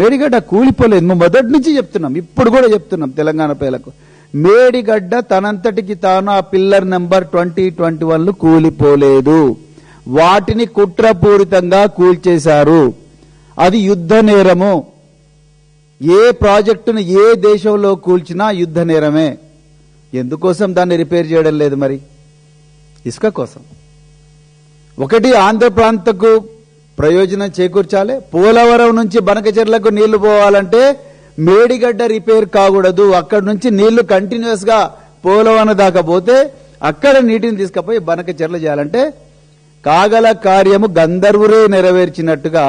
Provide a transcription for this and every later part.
మేడిగడ్డ కూలిపోలేదు. మేము మొదటి నుంచి చెప్తున్నాం, ఇప్పుడు కూడా చెప్తున్నాం తెలంగాణ ప్రజలకు. మేడిగడ్డ తనంతటికి తాను ఆ పిల్లర్ నెంబర్ 2021 కూలిపోలేదు. వాటిని కుట్రపూరితంగా కూల్చేశారు. అది యుద్ధ నేరము. ఏ ప్రాజెక్టును ఏ దేశంలో కూల్చినా యుద్ధ నేరమే. ఎందుకోసం దాన్ని రిపేర్ చేయడం లేదు? మరి ఇసుక కోసం. ఒకటి ఆంధ్ర ప్రాంతకు ప్రయోజనం చేకూర్చాలి. పోలవరం నుంచి బనకచెర్లకు నీళ్లు పోవాలంటే మేడిగడ్డ రిపేర్ కాకూడదు. అక్కడి నుంచి నీళ్లు కంటిన్యూస్ గా పోలవరం దాకా పోతే అక్కడ నీటిని తీసుకుపోయి బనకచెర్ల చేయాలంటే కాగల కార్యము గంధర్వురే నెరవేర్చినట్టుగా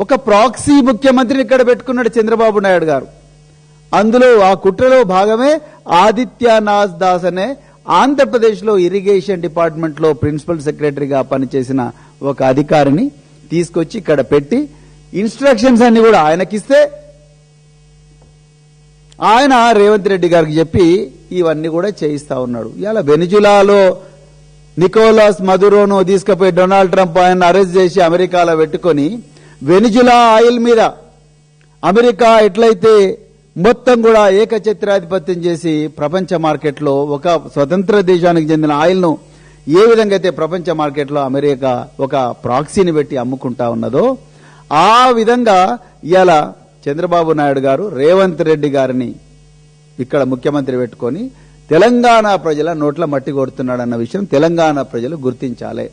ఒక ప్రాక్సీ ముఖ్యమంత్రిని ఇక్కడ పెట్టుకున్నాడు చంద్రబాబు నాయుడు గారు. అందులో ఆ కుట్రలో భాగమే ఆదిత్యనాథ్ దాస్ అనే ఆంధ్రప్రదేశ్లో ఇరిగేషన్ డిపార్ట్మెంట్ లో ప్రిన్సిపల్ సెక్రటరీగా పనిచేసిన ఒక అధికారిని తీసుకొచ్చి ఇక్కడ పెట్టి ఇన్స్ట్రక్షన్స్ అన్ని కూడా ఆయనకిస్తే ఆయన రేవంత్ రెడ్డి గారికి చెప్పి ఇవన్నీ కూడా చేయిస్తా ఉన్నాడు. ఇవాళ వెనిజులాలో నికోలాస్ మదురోను తీసుకుపోయి డొనాల్డ్ ట్రంప్ ఆయన అరెస్ట్ చేసి అమెరికాలో పెట్టుకొని వెనిజులా ఆయిల్ మీద అమెరికా ఎట్లయితే మొత్తం కూడా ఏకఛత్రాధిపత్యం చేసి ప్రపంచ మార్కెట్లో ఒక స్వతంత్ర దేశానికి చెందిన ఆయిల్ను ఏ విధంగా అయితే ప్రపంచ మార్కెట్లో అమెరికా ఒక ప్రాక్సీని పెట్టి అమ్ముకుంటా ఉన్నదో ఆ విధంగా ఇవాళ చంద్రబాబు నాయుడు గారు రేవంత్ రెడ్డి గారిని ఇక్కడ ముఖ్యమంత్రి పెట్టుకొని తెలంగాణ ప్రజల నోట్ల మట్టి కొడుతున్నాడన్న విషయం తెలంగాణ ప్రజలు గుర్తించాలి.